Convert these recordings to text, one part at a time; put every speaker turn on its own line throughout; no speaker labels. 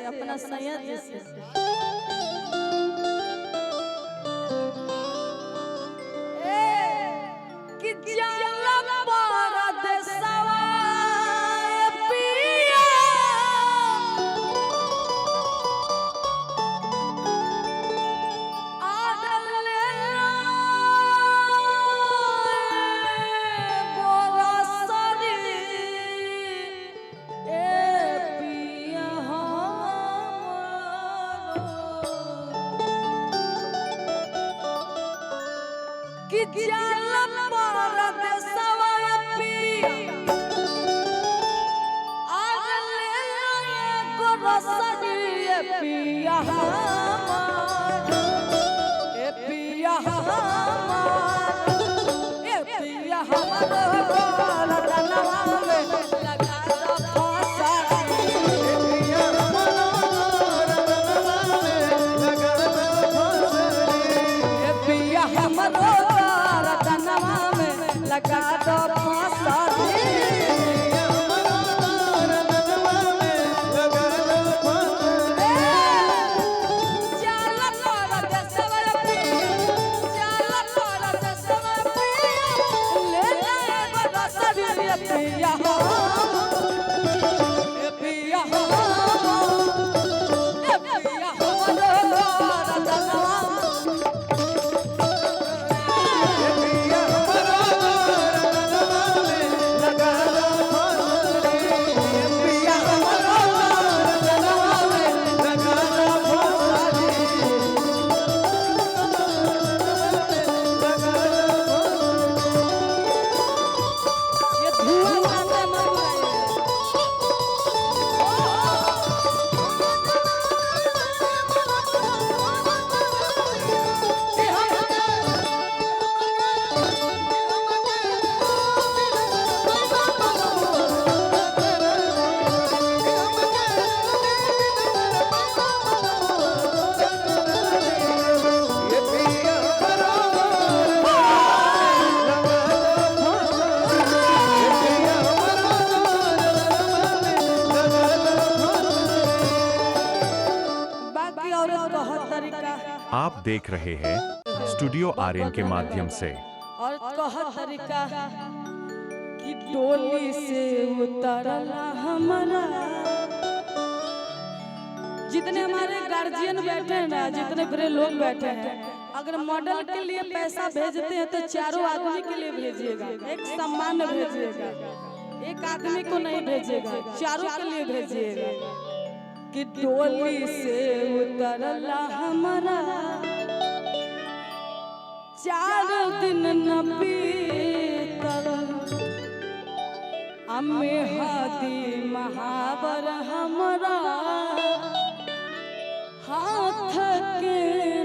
अपना सैयद जी से कि जाला परदेसवा पिया आडले बोरसरी पिया कि जाला परदेसवा पिया आगले गोरसरी पिया पिया पिया रतनवा में लगा दो फांसा पिया हमरो रतनवा में लगा दो फांसा
आप देख रहे हैं स्टूडियो आर्यन के माध्यम से।
और कह तरीका कि डोली से उतरला हमारा जितने हमारे गार्जियन बैठे हैं ना, जितने बड़े लोग बैठे हैं, अगर मॉडल के लिए पैसा भेजते हैं तो चारों आदमी के लिए भेजिएगा, एक सम्मान भेजिएगा, एक आदमी को नहीं भेजिएगा, चारों के लिए भेजिएगा कि डोली से उतरला हमारा 4 दिन न बीतल अम्मे हादी महावर हमरा हाथ के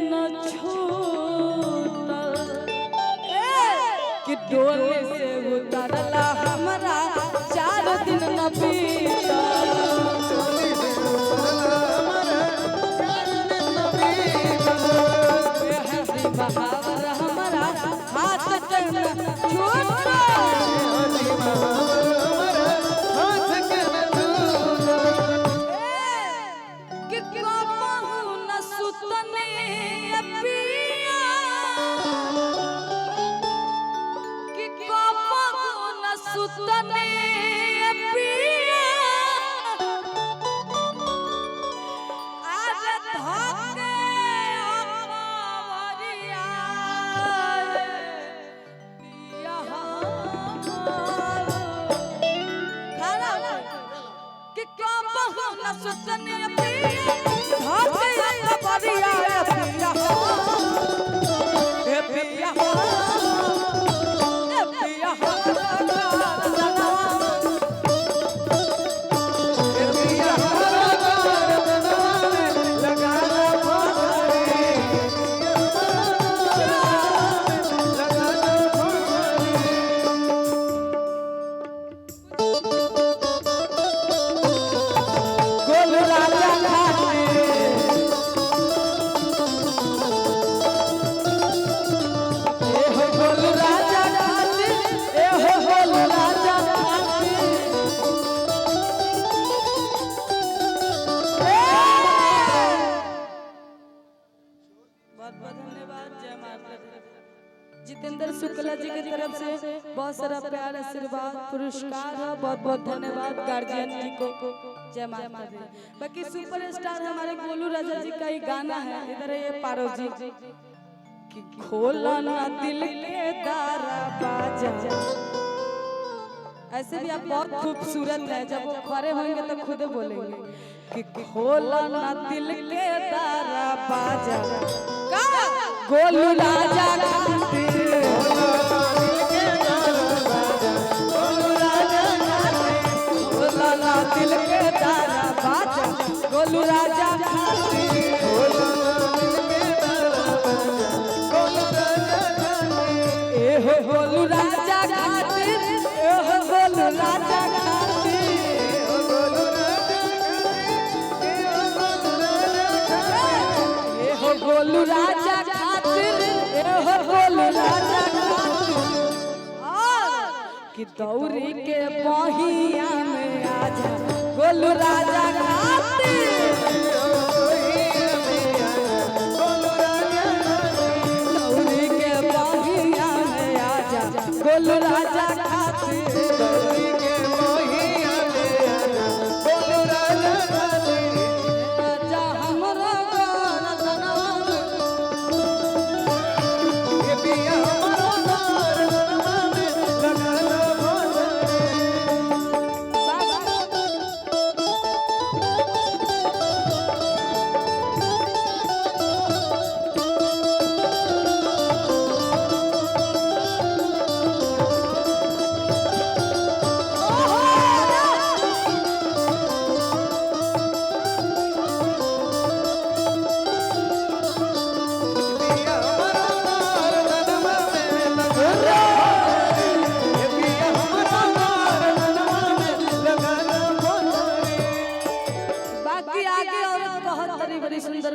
न छूटल कि डोली से उतरला हमरा 4 दिन न बीतल महावर हमरा हाथ के न छूटल कि कबहू न सुतने पिया कि कबहू न सुतने पिया आज धके अकबरिया पिया खड़ा कि कबहू न सुतने पिया धके अकबरिया पिया पिया गोल लाला जितेंद्र शुक्ला जी की तरफ से बहुत सारा प्यार आशीर्वाद पुरस्कार है। बहुत बहुत धन्यवाद गार्जियन जी को। जय माता दी। बाकी सुपरस्टार हमारे गोलू राजा जी का ही गाना है। इधर ये पारो जी कि खोला ना दिल के दरवाजा। ऐसे भी आप बहुत खूबसूरत है, जब वो खड़े होंगे तो खुद बोलेंगे कि खोला ना दिल के दरवाजा गोलू राजा खातिर। खोला ना दिल के दरवाजा गोलू राजा खातिर। ए हो गोलू राजा खातिर, ए हो गोलू राजा खातिर। गोलू राजा खातिर, ए हो गोलू राजा खातिर। कि दौरी के बहिया में आजा गोलू राजा खातिर। दौरी के बहिया में आजा गोलू राजा खातिर।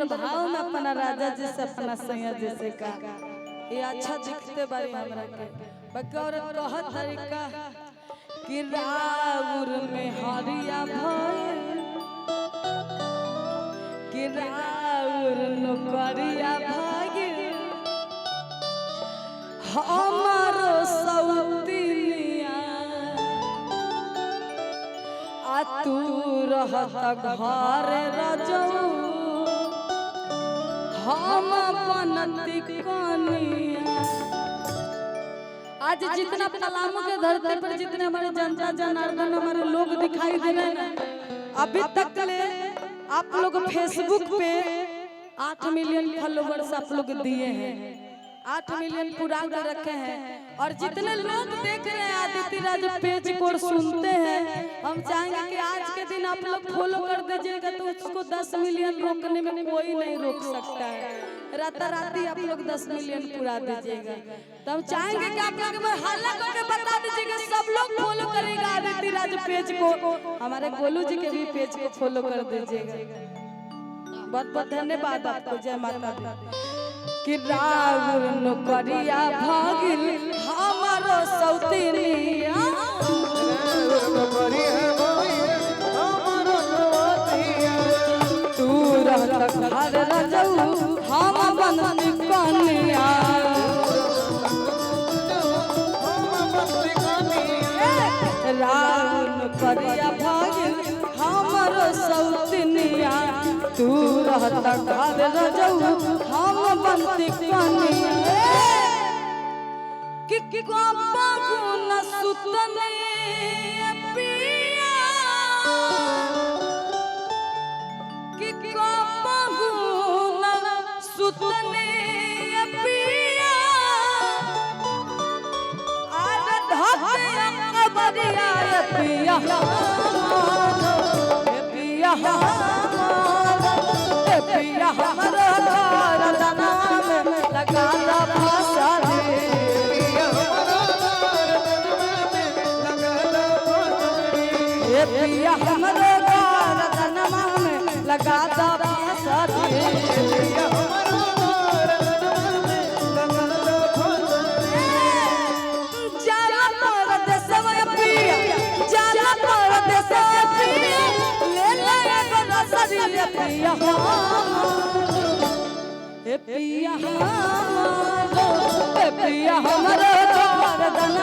भाव में अपना राजा जैसे अपना सैया जैसे का ये अच्छा दिखते बारी हमरा के। बाकी और कहत तरीका कि राउर में हरिया भइल कि राउर नौकरिया भइल हमारो सौतिनिया आ तू रहत घर रजऊ हम बनती कनिया। आज जितना पलामू के धरती पर जितने हमारे जनता जनार्दन हमारे लोग दिखाई दे रहे हैं, अभी तक ले आप लोग फेसबुक पे 8 मिलियन फॉलोवर्स आप लोग दिए हैं, 8 मिलियन पूरा कर रखे हैं। और जितने लोग देख रहे हैं आदित्य राज पेज को सुनते हैं, हम चाहेंगे कि आज के दिन आप लोग फॉलो कर दीजिएगा तो उसको 10 मिलियन रोकने में कोई नहीं रोक सकता है। राताराती आप लोग 10 मिलियन पूरा दीजिएगा तो हम चाहेंगे कि आप लोग हल्ला करके बता दीजिएगा, सब लोग फॉलो करेगा आदित्य राज पेज को। हमारे गोलू जी के भी पेज को फॉलो कर दीजिएगा। बहुत बहुत धन्यवाद आपको। जय माता दी। कि राउर नौकरिया भागिल हमारो सौतिनिया तू रहत घर रजऊ हम बनती कनिया। राउर नौकरिया भागिल हमारो सौतिनिया तू रहत घर रजऊ हम बनती कनिया। कि बाबू न सुतने पिया कि बाबू न सुतने पिया आज धके कबरिया पिया पिया पिया हमारा घर नाम लगा भाषा पिया हमारे गाना में लगा भाषा जाला परदेस पिया जाला परदेस पिया ले ले पिया ए पिया हमारो, ए पिया हमारो गोवर्धन